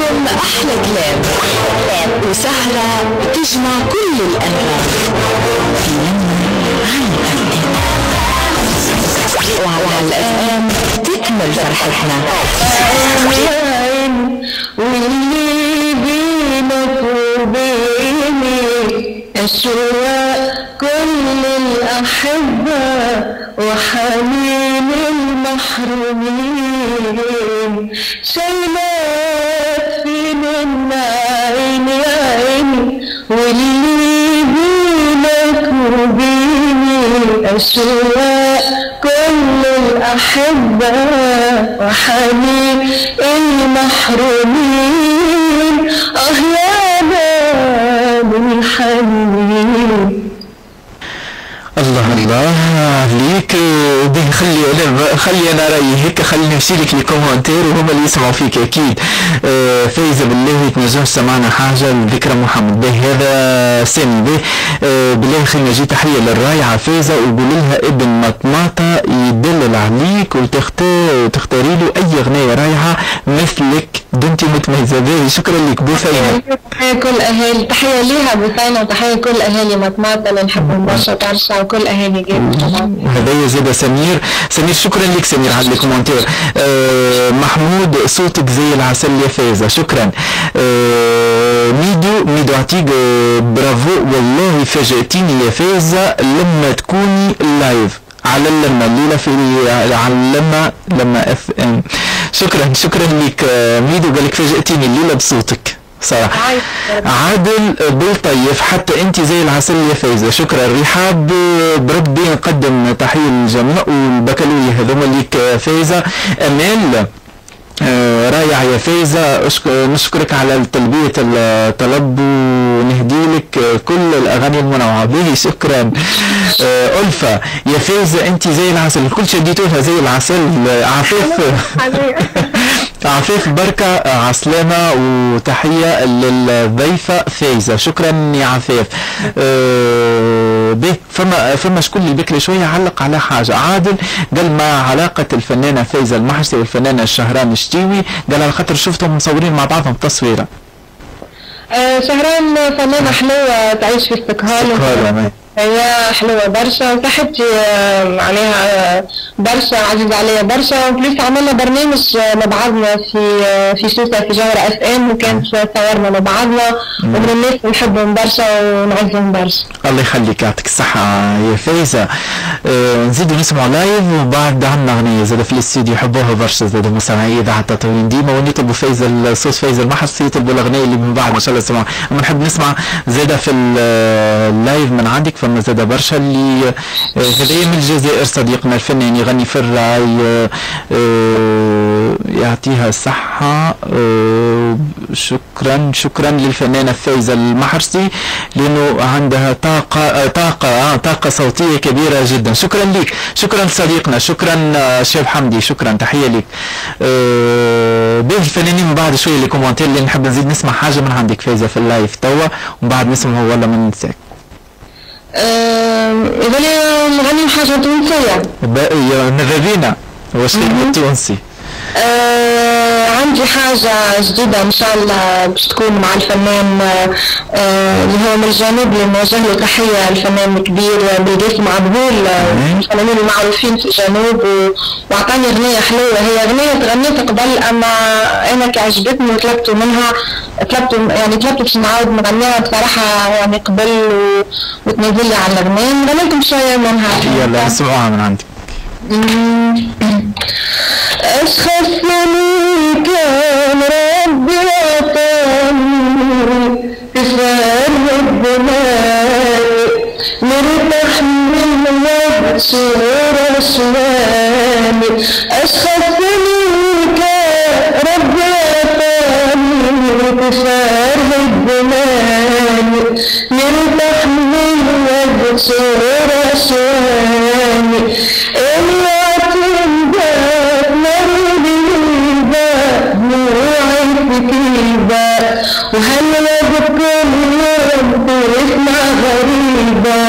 لكم أحلى كلام وسهرة تجمع كل الأنغام في لمة وعلى الأفهام تكمل فرحتنا. واللي بينك وبيني أشواق كل الأحبة وحنين المحرومين شايلات في منا عيني يا عيني واللي بينك وبيني أشواق كل الأحبة وحنين المحرومين يا من الحنين. الله الله عليك. خلي انا رايي هيك، خلينا نمشيلك لكومنتير وهم اللي يسمعوا فيك اكيد. فايزه بالله تنجم سمعنا حاجه لذكرى محمد به هذا سامي به. بالله خلينا نجي تحيه للرايعه فايزه وقول لها ابن مطماطه يدلل عليك وتختاري له اي اغنيه رايعه مثلك بنتي متميزه به. شكرا لك بوفينه. تحيه كل اهالي، تحيه ليها بوفينه وتحيه كل اهالي مطماطه اللي نحبهم برشا برشا وكل اهالي جيب طبعا. هذايا زاد سمير شكرا لك سمير على الكومنتير. محمود صوتك زي العسل يا فايزه. شكرا. ميدو عتيق برافو والله فاجأتيني يا فايزه لما تكوني لايف على اللمة الليلة في على لما اف ام. شكرا لك ميدو، قالك فاجأتيني الليلة بصوتك صراحة. عادل بالطيف حتى انت زي العسل يا فايزة. شكرا. رحاب بربي نقدم تحية للجميع والبكالوريا هذوما ليك فايزة. امال رايع يا فايزة، نشكرك على تلبية الطلب ونهدي لك كل الأغاني المنوعة به. شكرا. ألفة يا فايزة أنت زي العسل، الكل شديتوها زي العسل. عفيف بركة عسلامة وتحية للضيفة فايزة. شكرا يا عفيف. به فما شكون اللي بكري شوية علق على حاجة. عادل قال ما علاقة الفنانة فايزة المحرسي والفنانة الشهران الشتيوي؟ قال على خاطر شفتهم مصورين مع بعضهم تصويرة. شهران فنانة حلوة تعيش في استقهال، هي حلوة برشا صاحبتي عليها برشا، عزيز عليها برشا. وبليس عملنا برنامج مع بعضنا في سوسة في جوهرة اف ام وكانت صورنا مع بعضنا ومن الناس نحبهم برشا ونعزهم برشا. الله يخليك يعطيك الصحة يا فايزة. نزيدوا نسمعوا لايف وبعد عندنا أغنية زاد في الاستديو يحبوها برشا زاد مستمعي إذاعة تطوين ديما ونطلبوا فايزة صوت فايزة المحرسي يطلبوا الأغنية اللي من بعد إن شاء الله نسمعها. أما نحب نسمع زاد في اللايف من عندك فما زاد برشا اللي هذايا من الجزائر صديقنا الفنان يغني في الراي يعطيها الصحة. شكرا للفنانة فايزة المحرسي لأنه عندها طاقة صوتية كبيرة جدا. شكرا لك، شكرا صديقنا، شكرا شيخ حمدي، شكرا تحية لك. باقي الفنانين من بعد شوية لكومنتير اللي نحب نزيد نسمع حاجة من عندك فايزة في اللايف توا ومن بعد نسمع والله من نساك. إذا نغني حاجة تونسية ماذا بينا واش التونسي. عندي حاجة جديدة إن شاء الله باش تكون مع الفنان اللي هو من الجنوب اللي نوجه له تحية، الفنان الكبير بالقاسم عبدول، الفنانين المعروفين في الجنوب، وأعطاني أغنية حلوة. هي أغنية تغنيتها قبل أما أنا كعجبتني وطلبت منها طلبت باش نعاود نغنيها بصراحة يعني قبل وتنزل لي على الأغنية نغني لكم شوية منها. يلا نسمعوها من عندك. أشخاص كان ربي عطاني كفار الدماء نرتاح من وجه رسواني. أشخاص كان ربي عطاني كفار الدماء نرتاح من وجه رسواني. وهلا بكل يوم تسمع غريبة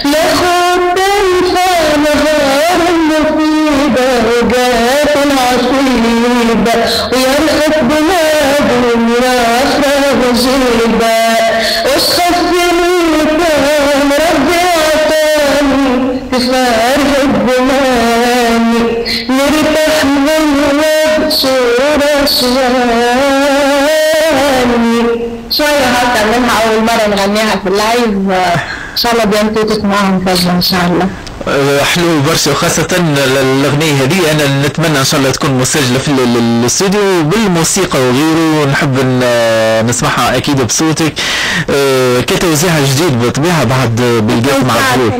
لا خد تنسى نهار المصيبة وجات العصيبة ويرقص بلاد شوية هكا منها أول مرة نغنيها في اللايف، إن شاء الله بيانتو تسمعها مفاجأة إن شاء الله. حلو برشا، وخاصة الأغنية هذه أنا نتمنى إن شاء الله تكون مسجلة في الاستوديو بالموسيقى وغيره، ونحب نسمعها أكيد بصوتك كتوزيع جديد بالطبيعة بعد بالقيت مع الظروف.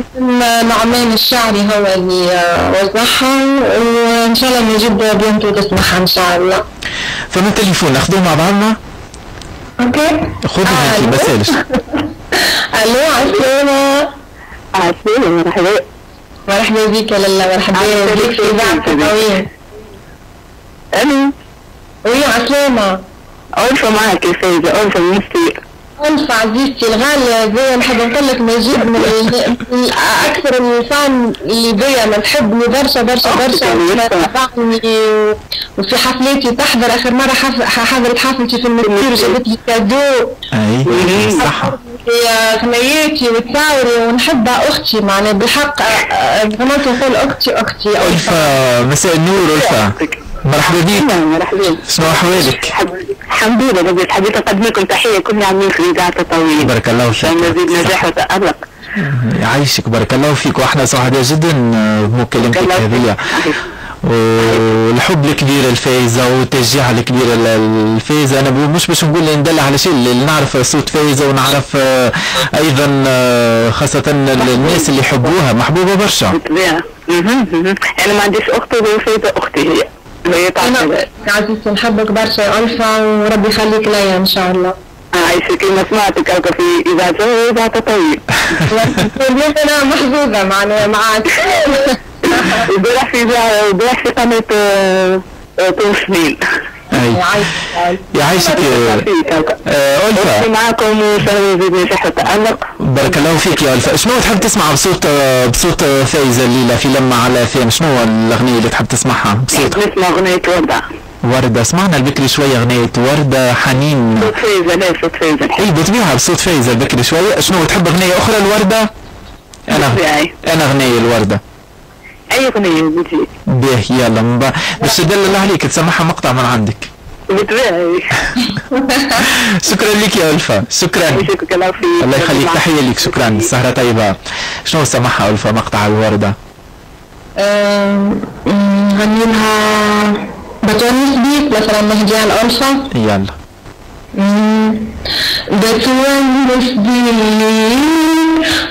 نعمان الشعري هو اللي وزعها، وإن شاء الله نجيب بيانتو تسمعها إن شاء الله. فمن تليفون ناخذوه مع بعضنا؟ أوكي. خذوا أنت بسالش. ألو عسلامة. عسلامة، مرحبا. مرحبا بك يا لالا، مرحبا بك في إذاعة التطاوين. ألو. وي عسلامة. ألفة معك يا فايزة، ألفة من السير. ألفة عزيزتي الغالية، زي نحب نقول لك نجيب من أكثر الفان اللي بيا ما تحبني برشا برشا برشا، تابعني وفي حفلاتي تحضر. آخر مرة حضرت حفلتي في المسير وجابت لي كادو. أي صح. في غنياتي وتصاوري ونحبها أختي، معناها بالحق كما تقول أختي أختي. ألفة مساء النور. ألفة مرحبا بك. مرحبا. شنو أحوالك؟ الحمد لله. بس حبيت أقدم لكم تحية كل عامين في إذاعة التطاوين. بارك الله فيك. مزيد نجاح وتألق. يعيشك، بارك الله فيك، واحنا سعداء جدا بمكالمتك هذه، والحب الكبير الفايزة والتشجيع الكبير الفايزة. انا مش باش نقول ندل على شيء، اللي نعرف صوت فايزة ونعرف ايضا خاصة الناس اللي يحبوها محبوبة برشا. بالطبيعة. انا ما عنديش اخت، وفايزة اختي هي أنا عزيزتي نحبك برشا يا ألفة، وربي يخليك ليا إن شاء الله. عايشة كلمة سمعتك هكا في إذاعة التطاوين. أنا محظوظة معك. امبارح في إذاعة، امبارح في قناة طول سنين. يعيشك ألفة. معكم وسهلا يزيد نجاح وتألق. بارك الله فيك يا ألفة. شنو تحب تسمع بصوت فايزة الليلة في لمة على فين؟ شنو الأغنية اللي تحب تسمعها بصوت؟ نسمع أغنية وردة. وردة، سمعنا البكري شوية أغنية وردة حنين. صوت فايزة، لا صوت فايزة. اي بطبيعة بصوت فايزة البكري شوية. شنو تحب أغنية أخرى الوردة؟ أنا أغنية الوردة. أي أغنية بتجي؟ بيه يلا باش تدلل عليك تسمعها مقطع من عندك. بالطبيعة. شكرا لك يا ألفة، شكرا. الله يخليك، تحية لك، شكرا. السهرة طيبة. شنو سمعها ألفة مقطع الوردة؟ غني لها بتونس بيك مثلا، نهديها لألفة. يلا. بتونس بيك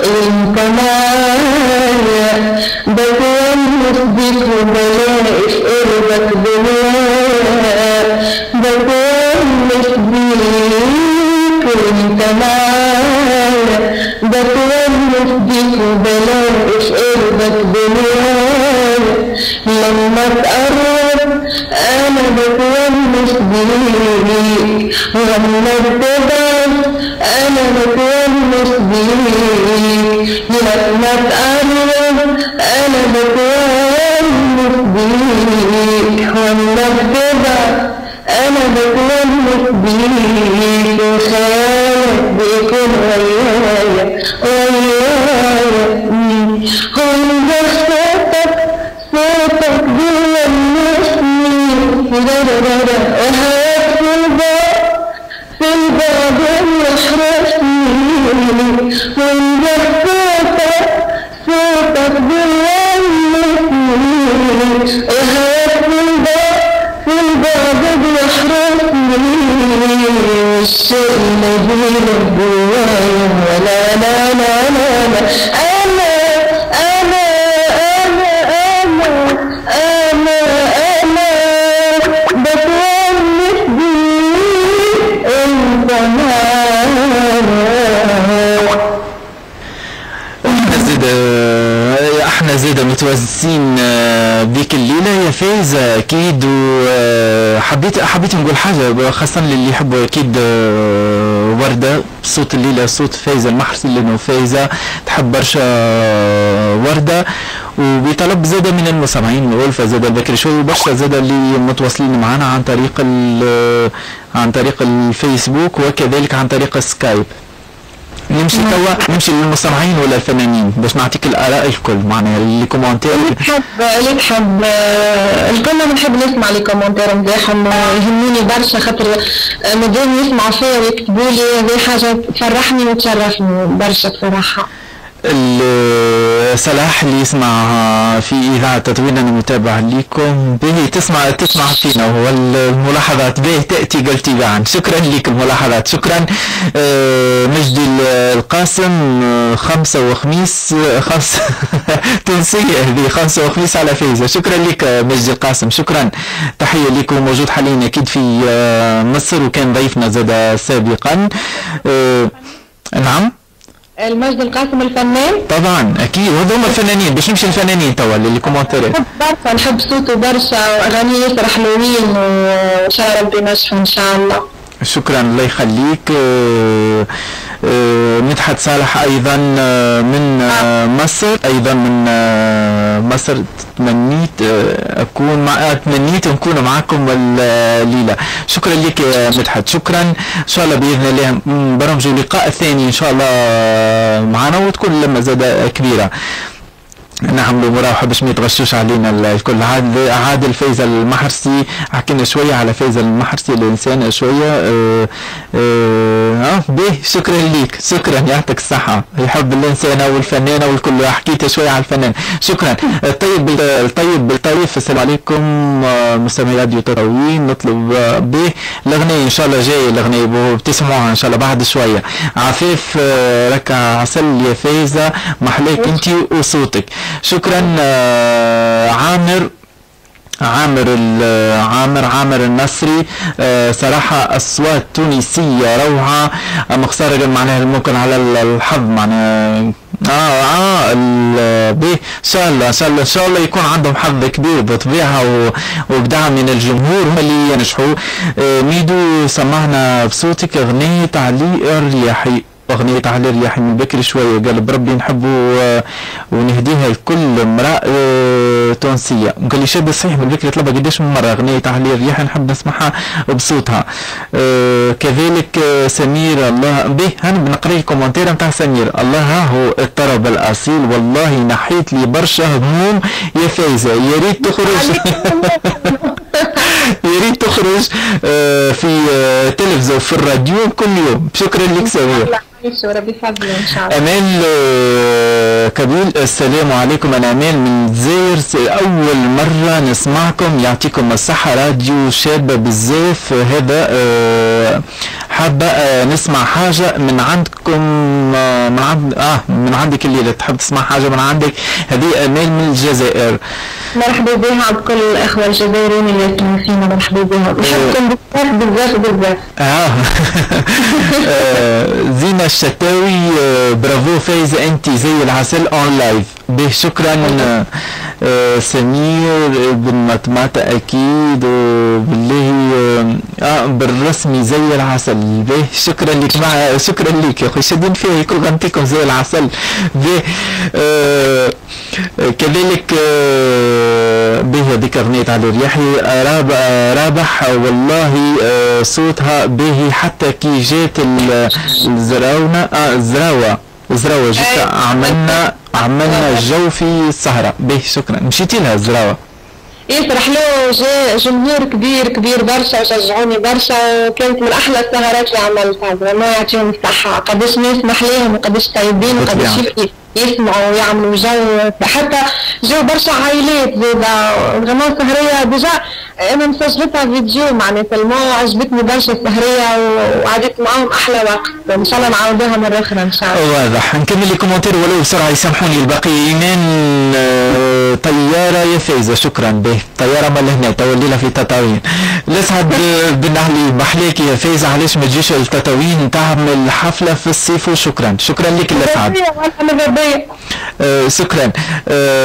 وانت معايا، بتونس بيك وبلاقي في قربك دنيا، بتونس بيك وانت معايا، بتونس بيك وبلاقي في قربك دنيا، لما تقرب انا بتونس بيك، ولما تبعد انا بتونس بيك، لما تقرب انا بتونس بيك، ولما تبعد انا بتونس بيك، وخيالك بيكون ويايا ويايا، وانت صوتك بيلمسني، وهيك في الباب يحرسني، وانت صوتك بيلمسني، وهيك في الباب يحرسني، والشيء نبيل جوايا، ولا لا لا لا لا احنا زيدا متوسين بيك الليلة يا فايزة اكيد. وحبيت نقول حاجة خاصة للي يحبوا اكيد وردة بصوت الليلة، صوت فايزة المحرسي، لانه فايزة تحب برشا وردة، وبطلب زادة من المستمعين والفة زادة البكري شوي، وبرشا زادة اللي متواصلين معنا عن طريق الفيسبوك وكذلك عن طريق السكايب. نمشي توا، نمشي للمستمعين ولا الفنانين باش نعطيك الاراء الكل معناها اللي كومنتير اللي تحب الكل بنحب نسمع لي كومنتير نتاعهم، يهموني برشا خاطر مادام يسمعوا فيا ويكتبوا لي هذه حاجه تفرحني وتشرفني برشا بصراحه. صلاح اللي يسمع في إذاعة تطوين أنا متابع لكم به، تسمع فينا والملاحظات به تأتي قلتي بعن. شكرا لك الملاحظات، شكرا. مجدي القاسم 5 وخميس تنسية هذه 5 وخميس على فايزة. شكرا لك مجدي القاسم، شكرا. تحية لكم. موجود حاليا أكيد في مصر وكان ضيفنا زاد سابقا. نعم المجد القاسم الفنان طبعا اكيد، هذول الفنانين. باش نمشي الفنانين توا اللي كومنتيرات. نحب صوته برشا واغانيه ياسر حلوين وان شاء الله ربي ينجحوا ان شاء الله. شكرا الله يخليك. مدحت صالح ايضا من مصر، ايضا من مصر. تمنيت نكون معكم الليله. شكرا لك يا مدحت، شكرا. ان شاء الله باذن الله برمجوا لقاء ثاني ان شاء الله معنا وتكون لما زاد كبيره نعملوا مراوحة باش ما يتغشوش علينا الكل. عادل فايزة المحرسي، حكينا شوية على فايزة المحرسي الإنسانة شوية. به شكرا ليك، شكرا يعطيك الصحة. يحب الإنسانة والفنانة والكل، حكيت شوية على الفنان. شكرا. الطيب بالطريف. السلام عليكم مستمعي راديو تطوين. نطلب به الأغنية إن شاء الله جاي الأغنية بتسمعوها إن شاء الله بعد شوية. عفيف ركع عسل يا فايزة، محلاك انتي وصوتك. شكرا. عامر النصري. صراحة أصوات تونسية روعة، مخسارة معناها ممكن على الحظ معناها. به ان شاء الله يكون عندهم حظ كبير بطبيعة وبدعم من الجمهور هم اللي ينجحوا. ميدو سمعنا بصوتك أغنية علي الرياحي، أغنية علي الرياحي من بكري شوية، قال بربي نحبه ونهديها لكل امرأة تونسية. قال لي شاب صحيح من بكري طلبها قديش من مرة أغنية علي الرياحي، نحب نسمعها بصوتها. كذلك سمير الله به. أنا بنقرأ الكومنتير نتاع سمير. الله ها هو الطرب الأصيل، والله نحيت لي برشا هموم يا فايزة، يا ريت تخرج يا ريت تخرج في تلفزيون في الراديو كل يوم. شكرا لك سمير. ربي يفضل ان شاء الله. امال كبيل. السلام عليكم، انا امال من الجزائر، اول مره نسمعكم، يعطيكم الصحه. راديو شابه بزاف هذا. حابه نسمع حاجه من عندكم، من عندك الليله. تحب تسمع حاجه من عندك؟ هذه امال من الجزائر. مرحبا بها بكل الاخوه الجزائريين اللي يسمعوا فينا، مرحبا بها. نحبكم بزاف. زينة الشتاوي. برافو فايزة انت زي العسل اون لايف. به شكرا. سمير بن مطماطة اكيد، وبالله بالرسمي زي العسل. به شكرا لك. شكرا لك يا اخي، شادين فيها كل غنتكم زي العسل. به كذلك به هذيك اغنية علي الرياحي. رابح والله صوتها به، حتى كي جات الزراوة جيت عملنا الجو في السهرة. به شكرا. مشيتي لها الزراوة؟ ياسر حلو، جاء جمهور كبير برشا وشجعوني برشا، وكانت من احلى السهرات اللي عملتها. ما يعطيهم الصحة، قداش ناس محليهم وقداش طيبين وقداش يسمعوا ويعملوا جو، حتى جو برشا عائلات زادا. غناء سهرية ديجا انا مسجلتها فيديو معناتها عجبتني برشا السهرية وعديت معاهم احلى وقت. ان شاء الله نعاودوها مرة اخرى ان شاء الله. واضح. نكمل لي كومنتير ولو بسرعة يسامحوني الباقي. ايمان طيارة يا فايزة، شكرا. به طيارة مال هنا تو الليلة في تطاوين. لسعد بن علي، محليكي يا فايزة، علاش ما تجيش التطاوين تعمل حفلة في الصيف؟ وشكرا. شكرا لك لسعد. شكرا.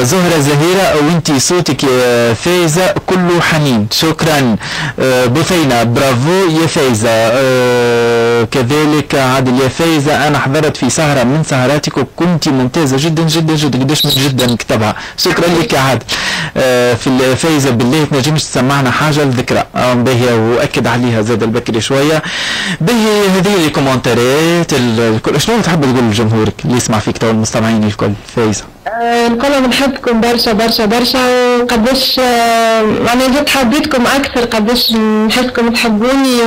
زهرة زهيرة، وانتي صوتك يا فايزة كله حنين. شكرا. بثينة برافو يا فايزة. كذلك عادل يا فايزة أنا حضرت في سهرة من سهراتك وكنت ممتازة جدا جدا جدا قداش من جدا كتبها. شكرا لك يا عادل. في فايزة بالله تنجمش تسمعنا حاجة لذكرى باهية وأكد عليها زاد البكري شوية. باهي هذه لي كومنتارات الكل. شنو تحب تقول لجمهورك اللي يسمع فيك تو المستمعين الكل فايزة؟ نقول بنحبكم برشا برشا برشا وقداش يعني جد حبيتكم اكثر قداش نحسكم تحبوني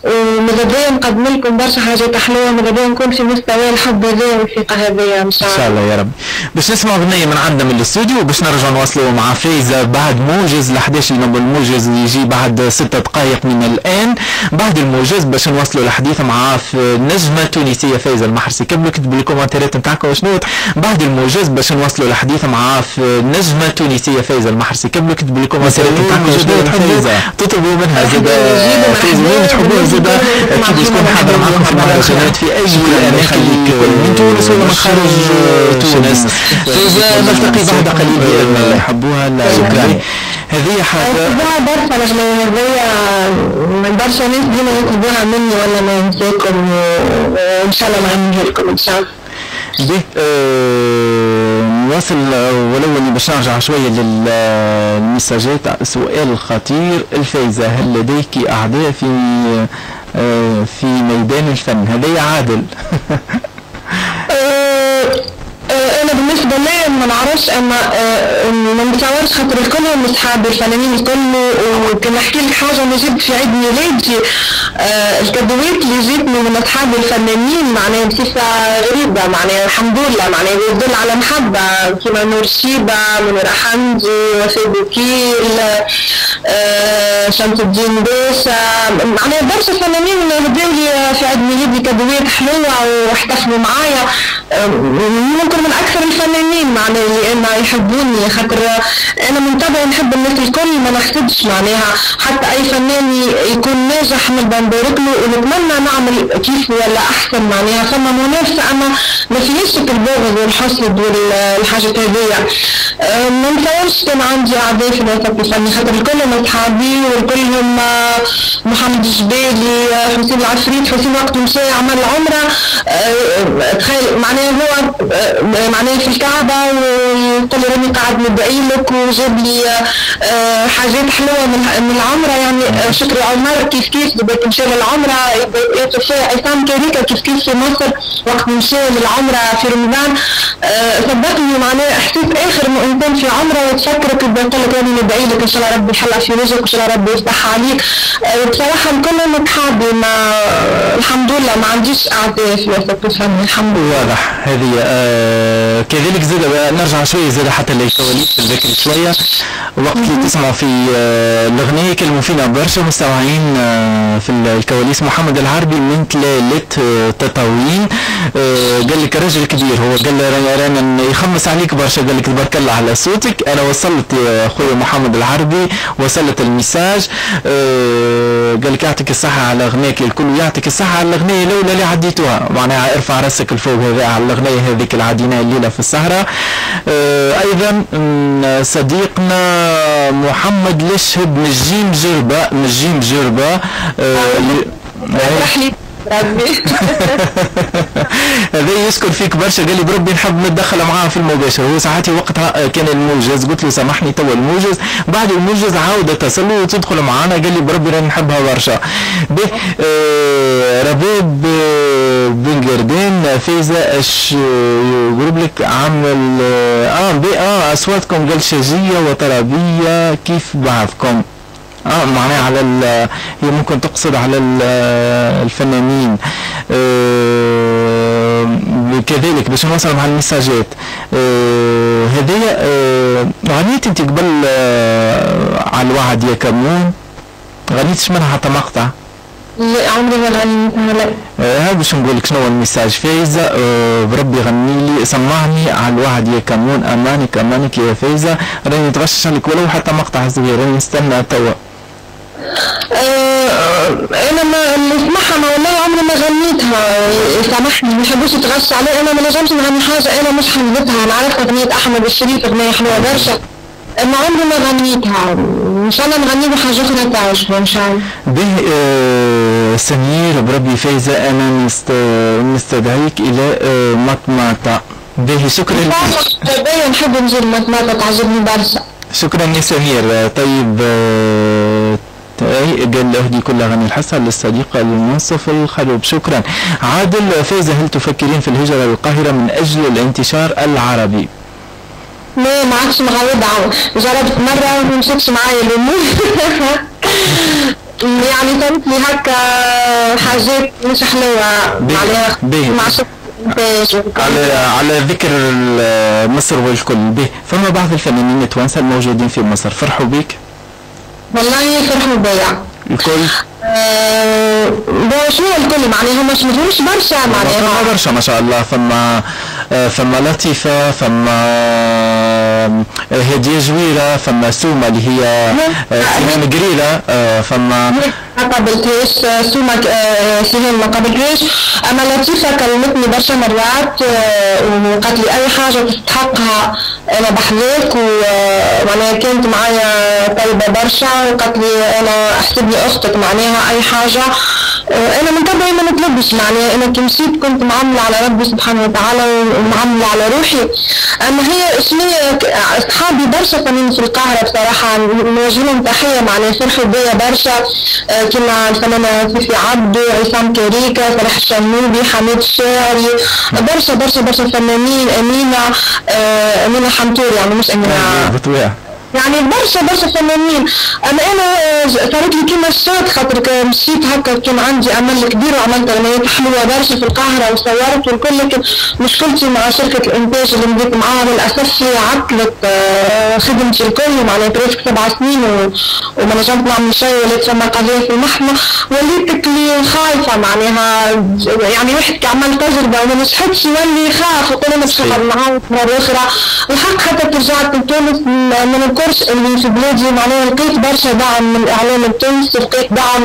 وماذا نقدم لكم برشا حاجات حلوه ماذا نكون في مستوى الحب هذا والثقه هذه ان شاء الله يا رب. باش نسمع اغنيه من عندنا من الاستوديو وباش نرجع نواصلوا مع فايزه بعد موجز ل 11 الموجز اللي يجي بعد 6 دقائق من الان. بعد الموجز باش نواصلوا الحديث مع نجمه تونسيه فايزه المحرسي. كملوا كتبوا لي كومنتات نتاعكم شنو بعد الموجز باش نواصلوا الحديث مع نجمه تونسيه فايزه المحرسي. كملوا كتبوا لي كومنتات نتاعكم شنو تحبوا تطلبوا منها زاد فايزه وين تحبوا زاد اكيد تكون حاضره معكم في المهرجانات في اي اماكن من تونس ولا من خارج تونس. فايزه نلتقي بعد قليل باذن الله. يحبوها شكرا. هذه حاجه برشا الاغنيه هذيا برشا ناس ديما يطلبوها مني وانا ما ننساكم وان شاء الله نعملها لكم ان شاء الله. نواصل ولو اني باش نرجع شويه للمساجات. سؤال خطير الفايزه هل لديك اعداء في ميدان الفن؟ هذا عادل. انا بالنسبه لي ما نعرفش اما ما نتصورش خاطر الكلهم اصحابي الفنانين الكل وكان نحكي لك حاجه انا جبت في عيد ميلادي الكادوات اللي جيتني من اصحابي الفنانين معناها بصفه غريبه معناها الحمد لله معناها يدل على محبه كيما نور شيبه منير حمدي وفاء بوكيل شمس الدين باشا معناها برشا فنانين هداو لي في عيد ميلادي كادوات حلوه واحتفلوا معايا ممكن من اكثر الفنانين معناها اللي انا يحبوني خاطر انا من طبعي نحب الناس الكل ما نحسدش معناها حتى اي فنان يكون ناجح نبقى نبارك له ونتمنى نعمل كيف ولا احسن معناها فما منافسه اما ما فيهاش البغض والحسد والحاجات هذيا. ما نتصورش كان عندي اعداء في الوسط الفني خاطر الكلهم اصحابي والكلهم محمد الجبالي حسين العفريت حسين وقت مشى عمل عمره تخيل معناها هو معناها في الكعبة ويقول لي راني قاعد ندعي لك وجاب لي حاجات حلوة من العمرة يعني شكري عمر كيف بدك مشى للعمرة عصام كاريكا كيف في مصر وقت مشى للعمرة في رمضان صدقني معناها احساس اخر انه انسان في عمرة وتفكرك بقول لك راني ندعي لك ان شاء الله ربي يحلق في وجهك وان شاء الله ربي يفتح عليك. بصراحة الكل متحابي الحمد لله ما عنديش اعداء في وسط الفن الحمد لله. واضح هذه كذلك زاد نرجع شويه زاد حتى للكواليس الذكر شويه وقت اللي تسمعوا في الاغنيه يكلموا فينا برشا مستمعين في الكواليس. محمد العربي من تلالة تطاوين قال لك راجل كبير هو قال رانا يخمس عليك برشا قال لك تبارك الله على صوتك. انا وصلت يا اخويا محمد العربي وصلت الميساج قال لك يعطيك الصحه على اغنيك الكل ويعطيك الصحه على الاغنيه الاولى اللي عديتوها معناها ارفع راسك الفوق هذا على الاغنيه هذيك اللي عديناها الليله في السهره. ايضا صديقنا محمد لشهد من جيم جربه هذا يسكن فيك برشا قال لي بربي نحب نتدخل معاه في المباشر. هو ساعتي وقتها كان الموجز قلت له سامحني توا الموجز بعد الموجز عاود اتصل له وتدخل معانا قال لي بربي راني نحبها برشا. رباب بن قردان فايزه اش يقول لك عامل اصواتكم قال شجيه وطربيه كيف بعضكم معناها على هي ممكن تقصد على الفنانين. كذلك باش نوصل مع المساجات هذه غنيت انت قبل على الوعد يا كمون غنيتش منها حتى مقطع؟ لا عمري ما غنيتها لا. هذا باش نقول لك شنو هو الميساج فايزه بربي غني لي سمعني على الوعد يا كمون امانك يا فايزه راني نتغشش عليك ولو حتى مقطع صغير راني نستنى توا. انا ما نسمعها ما والله عمري ما غنيتها سامحني ما يحبوش يتغشوا علي انا ما نجمش نغني حاجه انا مش حافظتها. انا عرفت اغنيه احمد الشريف اغنيه حلوه برشا ما عمري ما غنيتها ان شاء الله نغني له حاجه اخرى تعجبه ان شاء الله. به سمير بربي فايزة أنا نستدعيك إلى مطماطة. به شكرا لك. نحب نزور مطماطة تعجبني برشا. شكرا يا سمير. طيب قال أهدي كل أغاني الحسن للصديقة المنصف الخلوب. شكرا. عادل فايزة هل تفكرين في الهجرة للقاهرة من أجل الانتشار العربي؟ ما عادش مغوضة، جربت مرة وما مشيتش معايا الأمور. يعني صارت لي هكا حاجات مش حلوة عليها مع على ذكر مصر والكل. به فما بعض الفنانين التوانسة الموجودين في مصر فرحوا بك؟ والله فرحوا بيا الكل. شنو الكل معناها مش مفهومش برشا معناها برشا ما شاء الله. فما لطيفة، فما هدية جويرة، فما سومة اللي هي سهام قريرة، فما ما قابلتهاش سومة سهام ما قابلتهاش. اما لطيفة كلمتني برشا مرات وقالت لي اي حاجة تستحقها انا بحذاك، ومعناها كانت معايا طيبة برشا وقالت لي انا احسبني اختك معناها اي حاجة. انا من قبل ما نطلبش معناها انا كي مشيت كنت معاملة على ربي سبحانه وتعالى ومعاملة على روحي. اما هي شنيا اصحابي برشا فنانين في القاهرة بصراحة نوجه لهم تحية معناها فرحوا بيا برشا، كما الفنانة فيفي عبدو، عصام كريكة، فرح الشنوبي، حميد الشاعري، برشا برشا برشا فنانين، أمينة حمتوري يعني مش أمينة يعني برشا فنانين. اما انا صارت لي كيما الصوت خاطر مشيت هكا كان عندي امل كبير وعملت اغنيات حلوه برشا في القاهره وصورت والكل، لكن مشكلتي مع شركه الانتاج اللي بديت معاها للاسف هي عطلت خدمتي الكل معناها بريسك 7 سنين وما نجمت نعمل شيء، وليت فما قضيه في المحكمه وليت لي خايفه معناها يعني واحد كي عمل تجربه وما نجحتش يولي يخاف ويقول انا مش نعاود مره اخرى. الحق حتى رجعت لتونس من الكورس اللي في بلادي معناها لقيت برشا دعم من الاعلام التونسي، لقيت دعم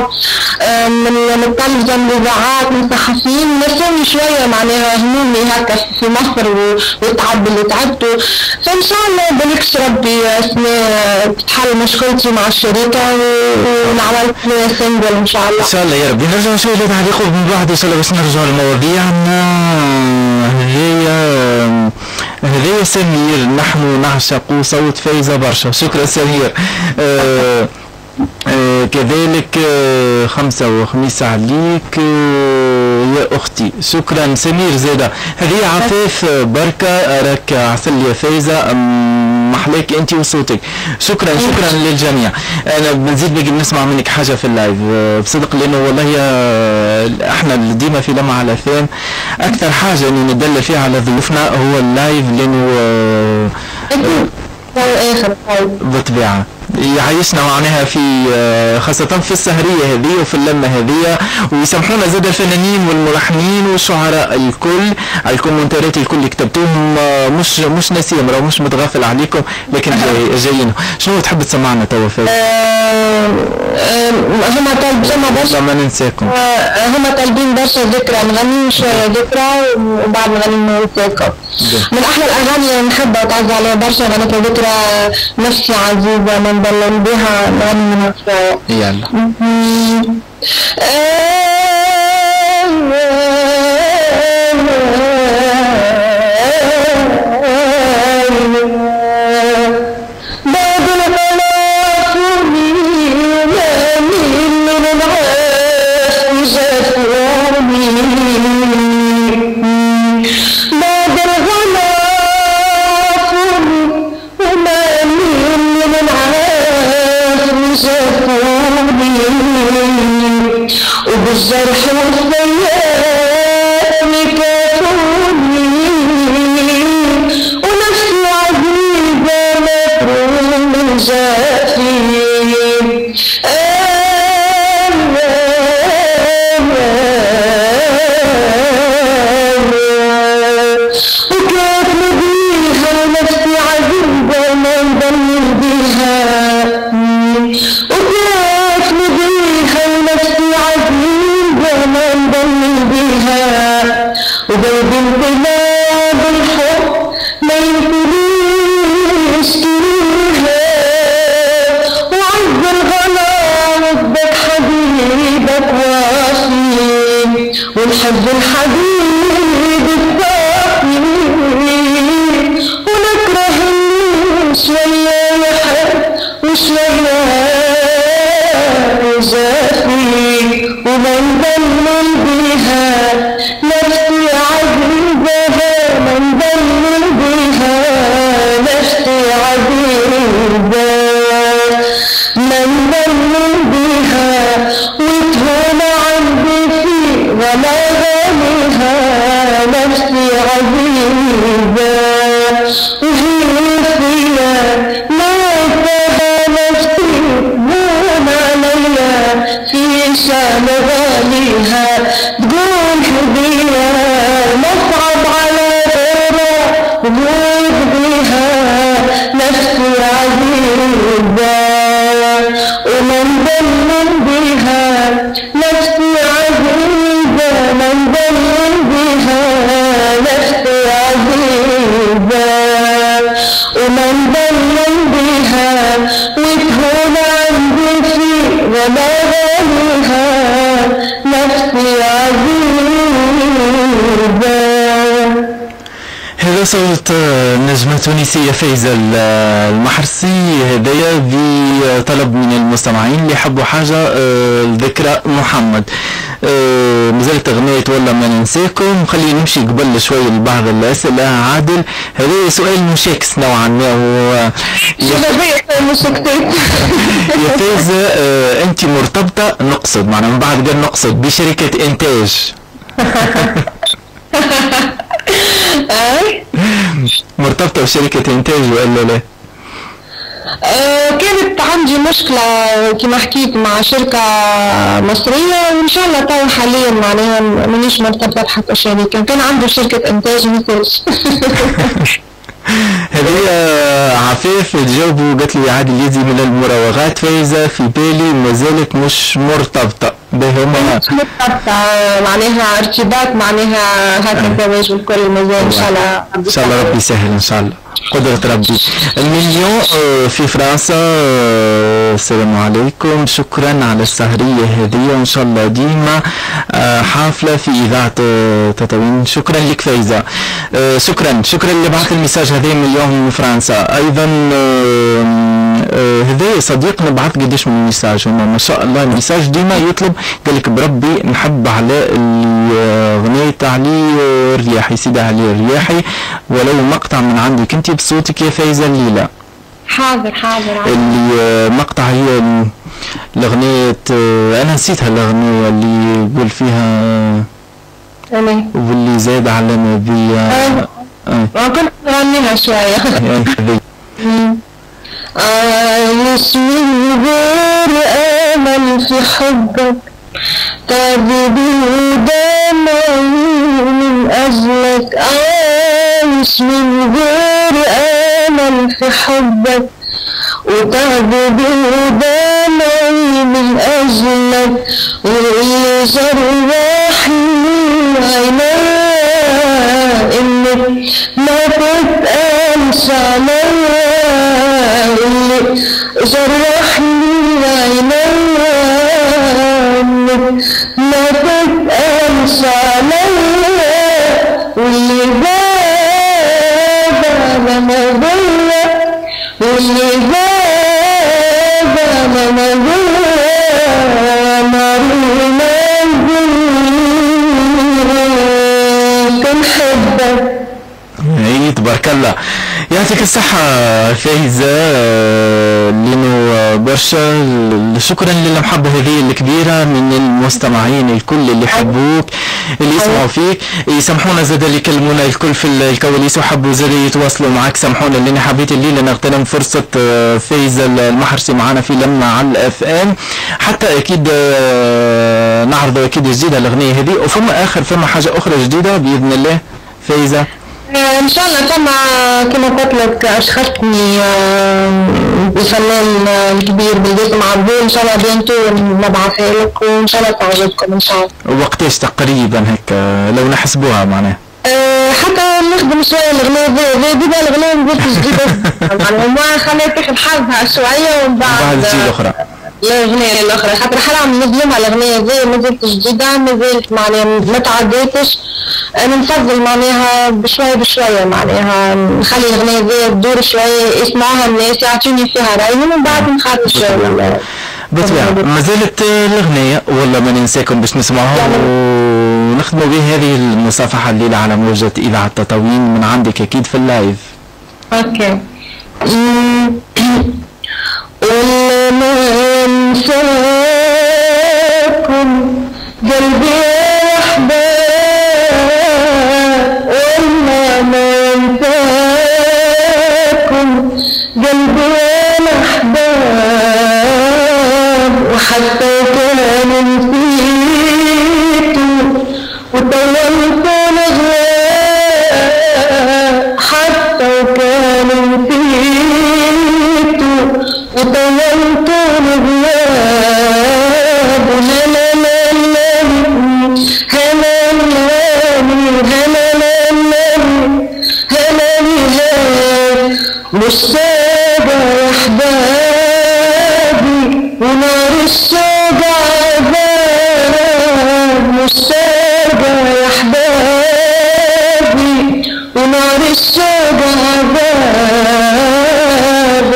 من التلفزه من الاذاعات من الصحفيين، نسوني شويه معناها همومي هكا في مصر والتعب اللي تعبته. فان شاء الله بلكش ربي تتحل مشكلتي مع الشركه ونعمل سنجل ان شاء الله. ان شاء الله يا ربي. نرجع شويه لتعليقه من بعد ان شاء الله باش نرجعوا لمواضيعنا. هذايا سمير نحن نعشق صوت فايزة برشا. شكرا سمير. كذلك 5 وخميس عليك يا أختي. شكرا سمير زيادة. هذه عفاف بركة أراك عسل يا فايزة محلاك أنت وصوتك. شكرا للجميع. أنا بنزيد باقي بنسمع منك حاجة في اللايف بصدق، لأنه والله احنا اللي ديما في لمعة على فين أكثر حاجة إنه ندلل فيها على ضيوفنا هو اللايف، لأنه بالطبيعة يعيشنا معناها في خاصة في السهرية هذه وفي اللمة هذه، ويسامحونا زاد الفنانين والملحنين والشعراء الكل على الكومنتات الكل اللي كتبتوهم، مش ناسيهم راه مش متغافل عليكم، لكن جايين. شنو تحب تسمعنا توا فايز؟ هما طالبين برشا ما ننساكم. هما طالبين برشا ذكرى، نغني شوية ذكرى وبعد نغني ننساكم. من أحلى الأغاني اللي نحبها وتعز عليها برشا غنيت ذكرى نفسي عزيزة ما نضل بها نغني منها شوية. يلا. وبالجرح والسيئات كافوني ونفسي عزيزة مفروض من جافي وكيف نبيها نفسي عزيزة ما نضل بيها، وكيف نبيها نفسي عزيزة ما نضل بيها، وبيد انقلاب الحب ما ينقليش فيها، وعز ونحب الحبيب الصافي ونكره اللي شوية يحب وشوية جافي وما نضلل بيها نفسي عزيزها ما نضلل بيها نفسي عزيزة ما نضلل بيها وتهون عندي في ولا غاليها نفسي عزيزة وهي فيها ما يفها نفسي تهون عليا في شان غاليها تقول هديها نصعب على غيرها ويهديها نفسي عزيزة وما نضلل بيها نفسي عزيزة ما نضلل بيها نفسي عزيزة وما نضلل بيها وتهون عندي في وما غاليها نفسي عزيزة. هذا صوت نجمة تونسية فايزة المحرسي، هدايا بطلب من المستمعين اللي يحبوا حاجة لذكرى محمد. مازالت أغنية والله ما ننساكم. خلينا نمشي قبل شوي لبعض الأسئلة. عادل، هذا سؤال مشاكس نوعا ما. هو يا فايزة، أنت مرتبطة، نقصد معنا من بعد قال نقصد بشركة إنتاج مرتبطة بشركة إنتاج ولا لا؟ كانت عندي مشكلة كما حكيت مع شركة مصرية، وإن شاء الله تو حاليا معناها مانيش مرتبطة بحتى شركة. كان عندي شركة إنتاج مثلش. هذه عفاف تجاوبوا قالت لي عادل يزي من المراوغات فايزة في بالي ما زالت مش مرتبطة. مش مرتبطة معناها ارتباط معناها هكا زواج والكل مازال ان شاء الله. ان شاء الله ربي يسهل ان شاء الله قدرة ربي. المليون في فرنسا، السلام عليكم، شكرا على السهرية هذه وان شاء الله ديما حافلة في اذاعة تطاوين. شكرا لك فايزة. شكرا اللي بعث المساج هذه مليون من فرنسا. ايضا هذا صديقنا بعث قديش من المساج، ما شاء الله المساج ديما يطلب، قال لك بربي نحب على الاغنية علي الرياحي، سيدي علي الرياحي، ولو مقطع من عندك انت بصوتك يا فايزة الليلة. حاضر. اللي مقطع هي الاغنية، انا نسيتها الاغنية اللي يقول فيها واللي زاد على نبي. كنت غنيها شوية. عايش من غير امل في حبك، تعذبي ودمعي من اجلك. عايش من غير امل في حبك وتعذبي ودمعي من اجلك، واللي جرحني عينيا انك ما تتقالش عليا، اللي جرحني عينيا انك ما تتقالش عليا، واللي زاد على مضيق، واللي زاد على مضيق ناري كنحبك. اي تبارك الله، يعطيك الصحة فايزة لينو برشا. شكرا للمحبة هذه الكبيرة من المستمعين الكل اللي يحبوك اللي يسمعوا فيك. يسامحونا زاد اللي يكلمونا الكل في الكواليس وحبوا زاد يتواصلوا معك، سامحونا اللي حبيت الليلة نغتنم فرصة فايزة المحرسي معنا في لمة على الاف ام، حتى اكيد نعرضوا اكيد جديدة الاغنية هذه، وفما حاجة اخرى جديدة باذن الله فايزة ان شاء الله. كما قلت لك اشخصني الفنان الكبير بالجسم عبدول، ان شاء الله بينتو نبعثها لك وان شاء الله تعجبكم ان شاء الله. وقتاش تقريبا هيك لو نحسبوها معناها؟ حتى نخدم شويه الاغنيه ديما الاغنيه نزلت جديده، معناها ما خليت تاخذ حظها شويه ومن بعد تجي الاخرى. الأغنية الأخرى، خاطر حرام نظلمها الأغنية زي ما زلت جديدة، ما زلت معناها ما تعديتش. أنا نفضل معناها بشوية بشوية معناها نخلي الأغنية زي تدور شوية، يسمعوها الناس يعطوني فيها رأيهم ومن بعد نخرج. بالطبيعة ما زالت الأغنية والله ما ننساكم باش نسمعوها ونختموا به هذه المصافحة الليلة على موجة إذاعة تطاوين من عندك أكيد في اللايف. اوكي. ولا ما انساكم قلبي احباب، ولا ما انساكم قلبي احباب، وحتى كان نسيتوا وطولتوا الغياب، حتى وكان نسيتوا وطولتوا الغياب، وهلا مشتاقة يا أحبابي ونار الشوق عذاب، مشتاقة يا أحبابي ونار الشوق عذاب،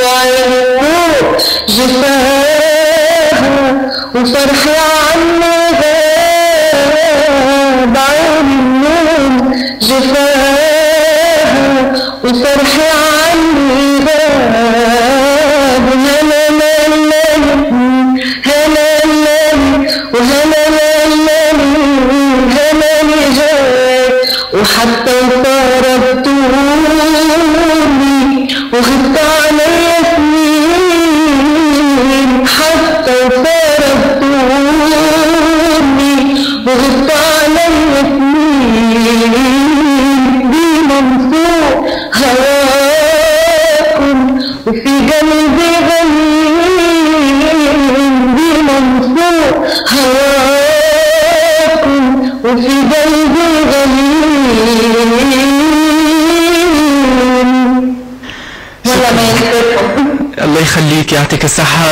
وعيون جفاها وفرحي عني غاب، عيون النوم جفاها وفرحي عني غاب، هلا لالي هلا لالي وهلا لالي هلا جاي، وحتى طردتوني وغبت علي سنين، حتى طردتوني وغبت علي سنين، بينا نسوق هواكم وفي قلبي غليل، بينا نسوق هواكم وفي قلبي غليل، والله ما ينساكم. الله يخليك يعطيك الصحة.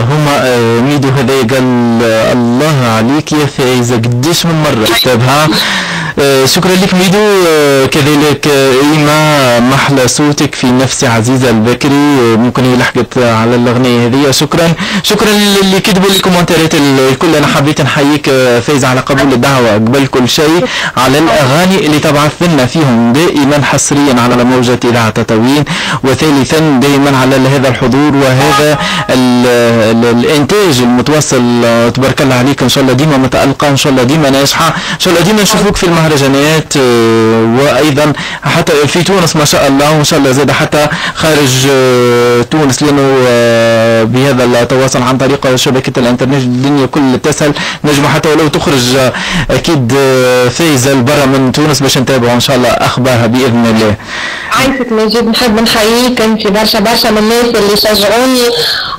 هما ميدو هذا قال الله عليك يا فايزة قديش من مرة كتبها. شكرا لك ميدو. كذلك إيما محلى صوتك في نفسي عزيزة البكري، ممكن هي لحقت على الأغنية هذه. شكرا اللي كتبوا الكومنتات الكل. أنا حبيت نحييك فايزة على قبول الدعوة قبل كل شيء، على الأغاني اللي تبعث لنا فيهم دائما حصريا على موجة إذاعة تطاوين، وثالثا دائما على هذا الحضور وهذا الإنتاج المتواصل. تبارك الله عليك، إن شاء الله ديما متألقة، إن شاء الله ديما ناجحة، إن شاء الله ديما نشوفوك في المهرجانات، وايضا حتى في تونس ما شاء الله، وان شاء الله زاد حتى خارج تونس، لانه بهذا التواصل عن طريق شبكه الانترنت الدنيا كل تسهل، نجم حتى ولو تخرج اكيد فايزه لبرا من تونس باش نتابعوا ان شاء الله اخبارها باذن الله. عايشك مجيد، نحب نحييك انت برشا من الناس اللي شجعوني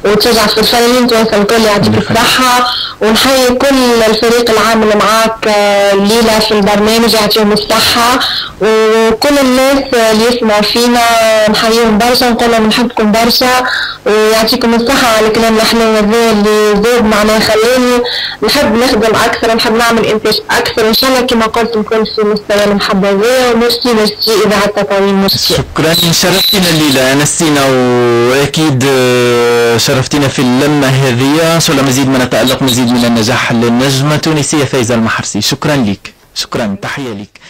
وتشجع في الفنانين التونس الكل، يعطيك الصحه، ونحيي كل الفريق العام اللي معاك الليله في البرنامج يعطيهم الصحه، وكل الناس اللي يسمعوا فينا نحييهم برشا، نقول لهم نحبكم برشا ويعطيكم الصحه على الكلام الحلو هذا اللي زاد معناه خلاني نحب نخدم اكثر، نحب نعمل انتاج اكثر، ان شاء الله كما قلت نكون في مستوى المحبه هذايا. وميرسي اذاعه تطاوين، ميرسي. شكرا، شرفتينا الليله انستينا، واكيد شرفتينا في اللمه هذه. ان شاء الله مزيد من التالق، مزيد من النجاح للنجمه التونسيه فايزه المحرسي. شكرا لك، شكرا، تحيه لك.